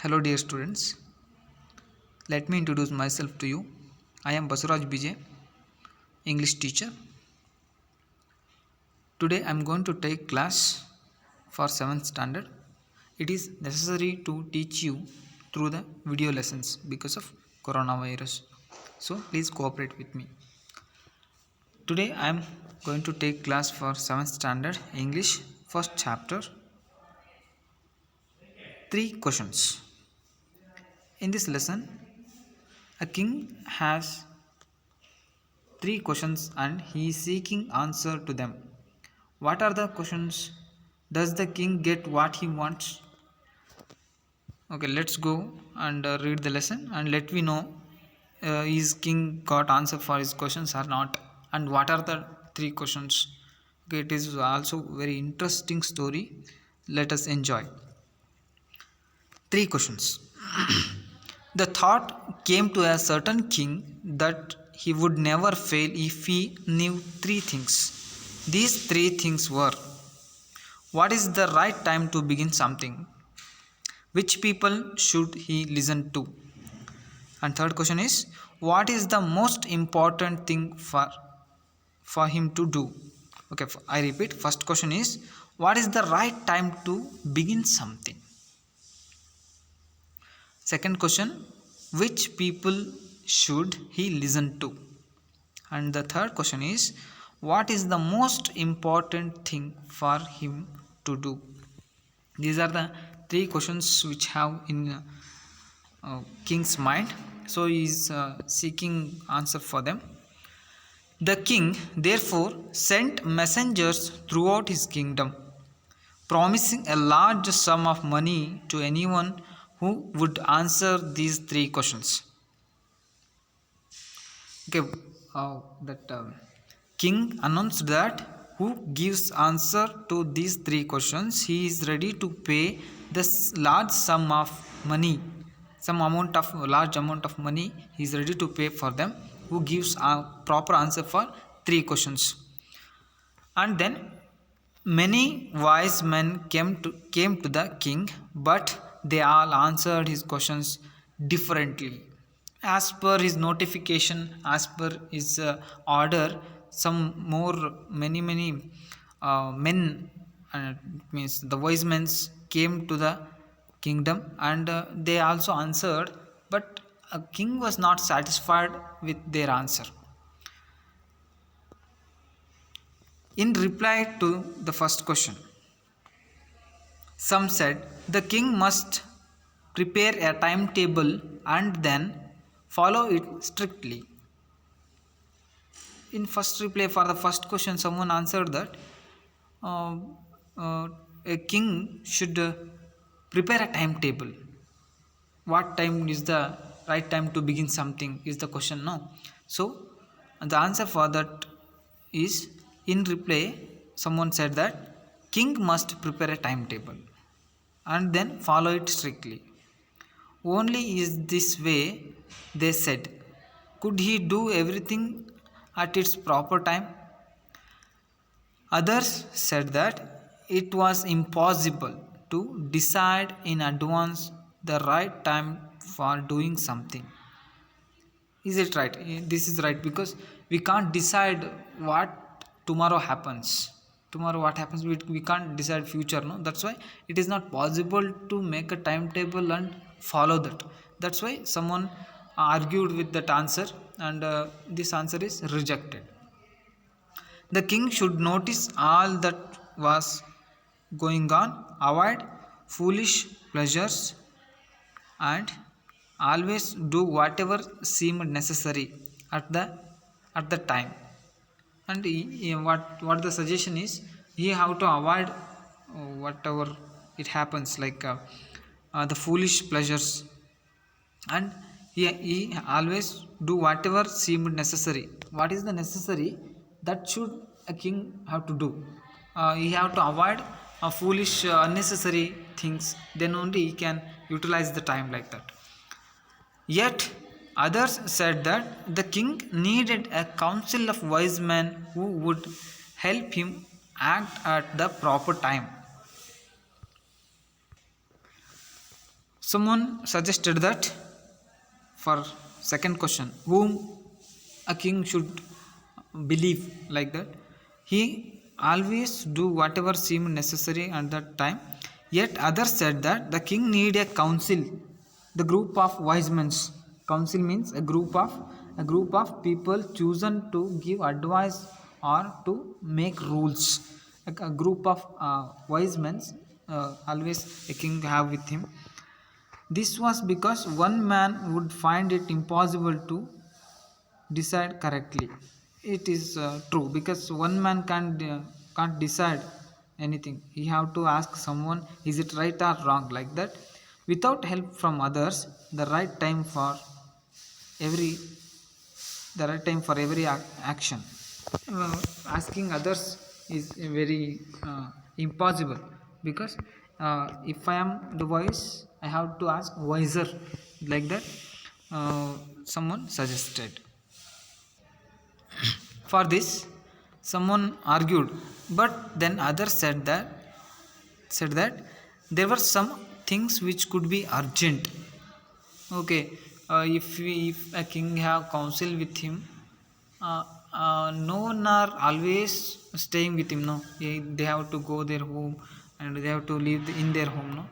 Hello dear students, let me introduce myself to you. I am Basuraj BJ, English teacher. Today I am going to take class for 7th standard. It is necessary to teach you through the video lessons because of coronavirus. So please cooperate with me. Today I am going to take class for 7th standard English first chapter. 3 questions. In this lesson, a king has 3 questions and he is seeking answer to them. What are the questions? Does the king get what he wants? Okay, let's go and read the lesson and let me know is king got answer for his questions or not, and what are the 3 questions. Okay, it is also very interesting story. Let us enjoy. 3 questions. The thought came to a certain king that he would never fail if he knew 3 things. These 3 things were: what is the right time to begin something? Which people should he listen to? And third question is, what is the most important thing for him to do? Okay, I repeat. First question is, what is the right time to begin something? Second question, which people should he listen to? And the third question is, what is the most important thing for him to do? These are the 3 questions which have in king's mind. So he is seeking answer for them. The king therefore sent messengers throughout his kingdom, promising a large sum of money to anyone who would answer these 3 questions. Okay, that king announced that who gives answer to these 3 questions, he is ready to pay this large sum of money, large amount of money he is ready to pay for them who gives a proper answer for 3 questions. And then many wise men came to the king, but they all answered his questions differently. As per his notification, as per his order, some more many men, means the wise men, came to the kingdom, and they also answered, but a king was not satisfied with their answer. In reply to the first question, some said the king must prepare a timetable and then follow it strictly. In first reply for the first question, someone answered that uh, a king should prepare a timetable. What time is the right time to begin something is the question, no? So the answer for that is, in reply someone said that king must prepare a timetable and then follow it strictly. Only is this way, they said. Could he do everything at its proper time? Others said that it was impossible to decide in advance the right time for doing something. Is it right? This is right, because we can't decide what tomorrow happens. Tomorrow what happens, we can't decide future, no? That's why it is not possible to make a timetable and follow that. That's why someone argued with that answer, and this answer is rejected. The king should notice all that was going on, avoid foolish pleasures, and always do whatever seemed necessary at the time. And what the suggestion is, he have to avoid whatever it happens, like the foolish pleasures, and he always do whatever seemed necessary. What is the necessary that should a king have to do? He have to avoid foolish unnecessary things, then only he can utilize the time like that. Yet others said that the king needed a council of wise men who would help him act at the proper time. Someone suggested that for second question, whom a king should believe, like that he always do whatever seemed necessary at that time. Yet others said that the king need a council, the group of wise men. Council means a group of people chosen to give advice or to make rules. A group of wise men always a king have with him. This was because one man would find it impossible to decide correctly. It is true, because one man can't decide anything. He have to ask someone, is it right or wrong, like that. Without help from others, every the right time for every action. Asking others is very impossible, because if I am the wise, I have to ask wiser, like that. Someone suggested. For this, someone argued, but then others said that there were some things which could be urgent. Okay, if a king have counsel with him, no one are always staying with him, no. They have to go their home, and they have to live in their home, no.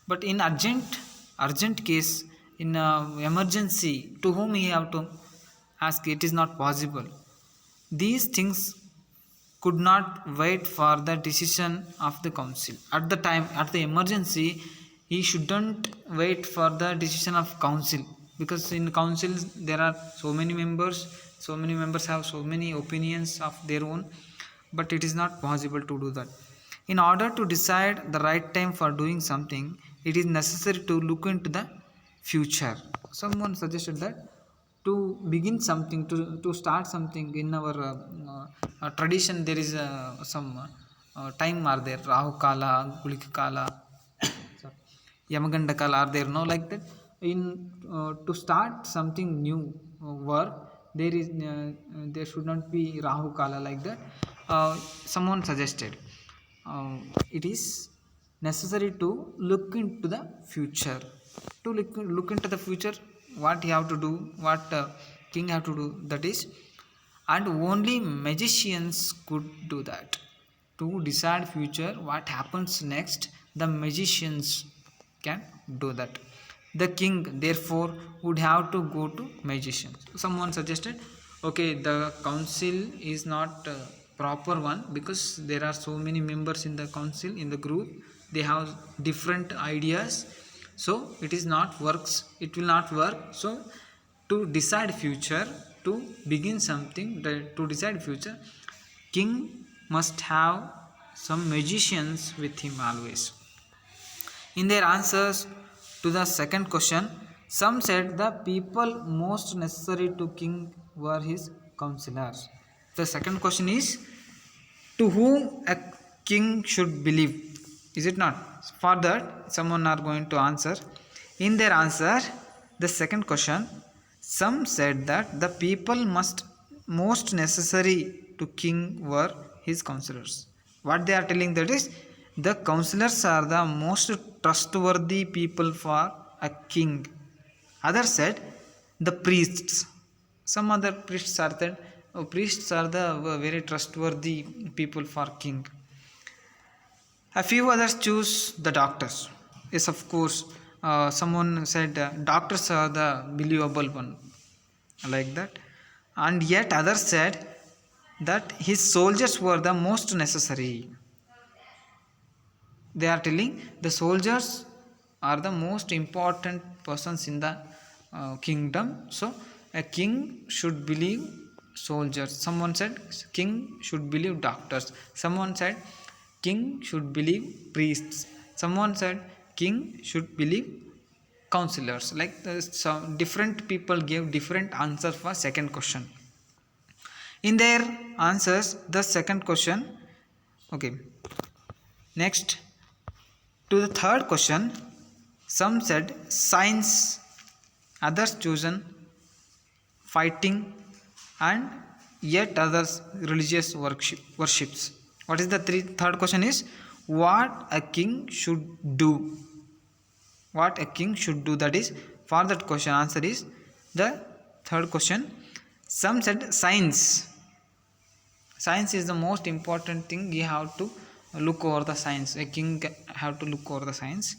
But in urgent case, in emergency, to whom he have to ask? It is not possible. These things could not wait for the decision of the council. At the time, at the emergency, he shouldn't wait for the decision of council, because in councils there are so many members have so many opinions of their own, but it is not possible to do that. In order to decide the right time for doing something, it is necessary to look into the future. Someone suggested that to begin something, to start something in our tradition, there is some time are there. Rahu Kala, Gulika Kala, Yamaganda Kala are there, no, like that. In to start something new work, there should not be Rahu Kala, like that. Someone suggested it is necessary to look into the future. To look into the future, what you have to do, what king have to do, that is, and only magicians could do that. To decide future, what happens next, the magicians can do that. The king therefore would have to go to magicians. Someone suggested, okay, the council is not proper one, because there are so many members in the council, in the group. They have different ideas, so it will not work. So to decide future, to begin something, to decide future, king must have some magicians with him always. In their answers to the second question, some said the people most necessary to king were his counselors. The second question is, to whom a king should believe, is it not? For that, someone are going to answer. In their answer, the second question, some said that the people most necessary to king were his counselors. What they are telling, that is, the counselors are the most trustworthy people for a king. Others said the priests. Some other priests are that priests are the very trustworthy people for king. A few others choose the doctors. Yes, of course. Someone said doctors are the believable one, like that. And yet others said that his soldiers were the most necessary. They are telling the soldiers are the most important persons in the kingdom. So a king should believe soldiers. Someone said king should believe doctors. Someone said king should believe priests. Someone said king should believe counselors. Like some different people gave different answers for second question. In their answers, the second question, okay. Next, to the third question, some said science, others chosen fighting, and yet others religious worships. What is the third question is, what a king should do. what a king should do. That is, for that question answer is the third question. Some said science. Science is the most important thing. You have to look over the science. A king have to look over the science.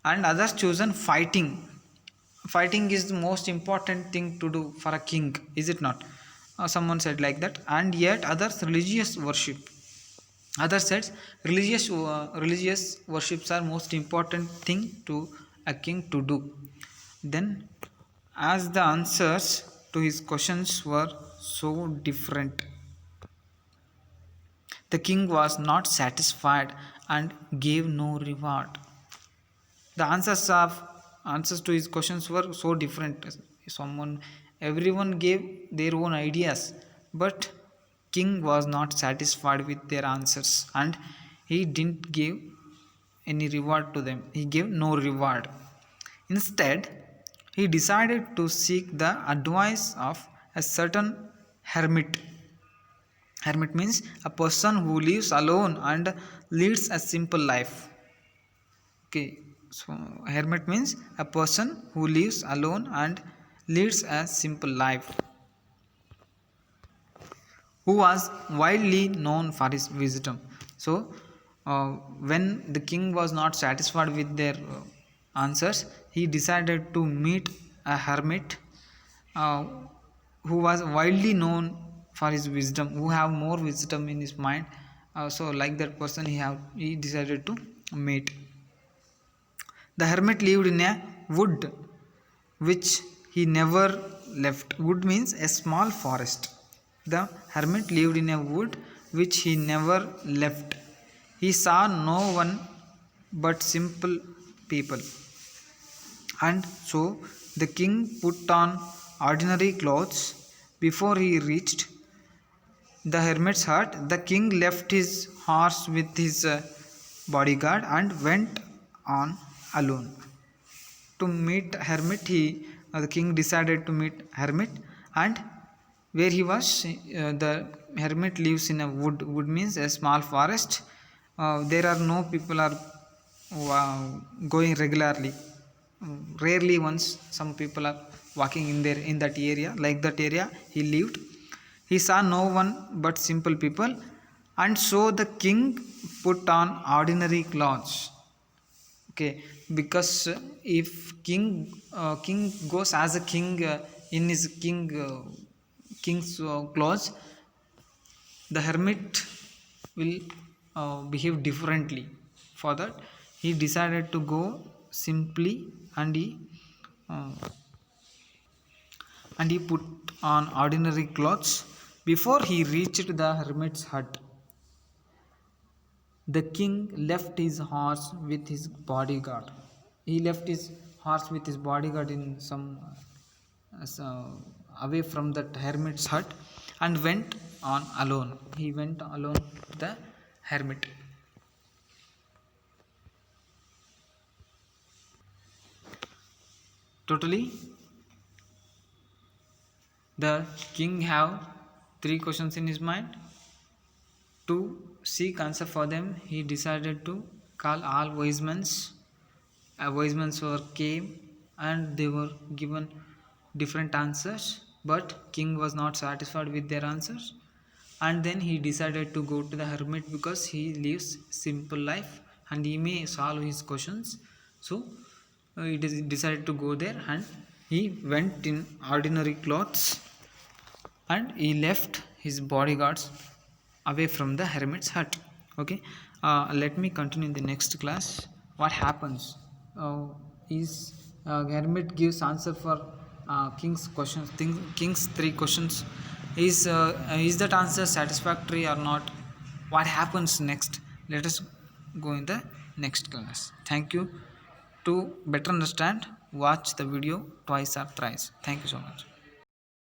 And others chosen fighting. Fighting is the most important thing to do for a king, is it not? Someone said like that. And yet others religious worship. Others said religious worships are most important thing to a king to do. Then, as the answers to his questions were so different, the king was not satisfied and gave no reward. The answers to his questions were so different. Everyone gave their own ideas, but king was not satisfied with their answers, and he didn't give any reward to them. He gave no reward. Instead, he decided to seek the advice of a certain hermit. Hermit means a person who lives alone and leads a simple life. Okay, so hermit means a person who lives alone and leads a simple life, who was widely known for his wisdom. So, when the king was not satisfied with their answers, he decided to meet a hermit uh, who was widely known for his wisdom, who have more wisdom in his mind. So, like that person, he decided to meet. The hermit lived in a wood which he never left. Wood means a small forest. The hermit lived in a wood which he never left. He saw no one but simple people. And so the king put on ordinary clothes before he reached the hermit's hut. The king left his horse with his bodyguard and went on alone. To meet hermit, the king decided to meet hermit, and where he was, the hermit lives in a wood. Wood means a small forest. There are no people are going regularly. Rarely once some people are walking in that area. Like that area he lived. He saw no one but simple people, and so the king put on ordinary clothes. Okay, because if king goes as a king in his king's clothes, the hermit will behave differently. For that, he decided to go simply, and uh, he put on ordinary clothes. Before he reached the hermit's hut, the king left his horse with his bodyguard. He left his horse with his bodyguard in some away from that hermit's hut, and went on alone. He went alone to the hermit. Totally, the king have three questions in his mind. To seek answer for them, he decided to call all wise men. Wise men came, and they were given different answers, but king was not satisfied with their answers, and then he decided to go to the hermit because he lives simple life and he may solve his questions. So he decided to go there, and he went in ordinary clothes, and he left his bodyguards away from the hermit's hut. Okay, let me continue in the next class. What happens is hermit gives answer for king's questions, king's three questions. Is that answer satisfactory or not? What happens next? Let us go in the next class. Thank you. To better understand, watch the video twice or thrice. Thank you so much.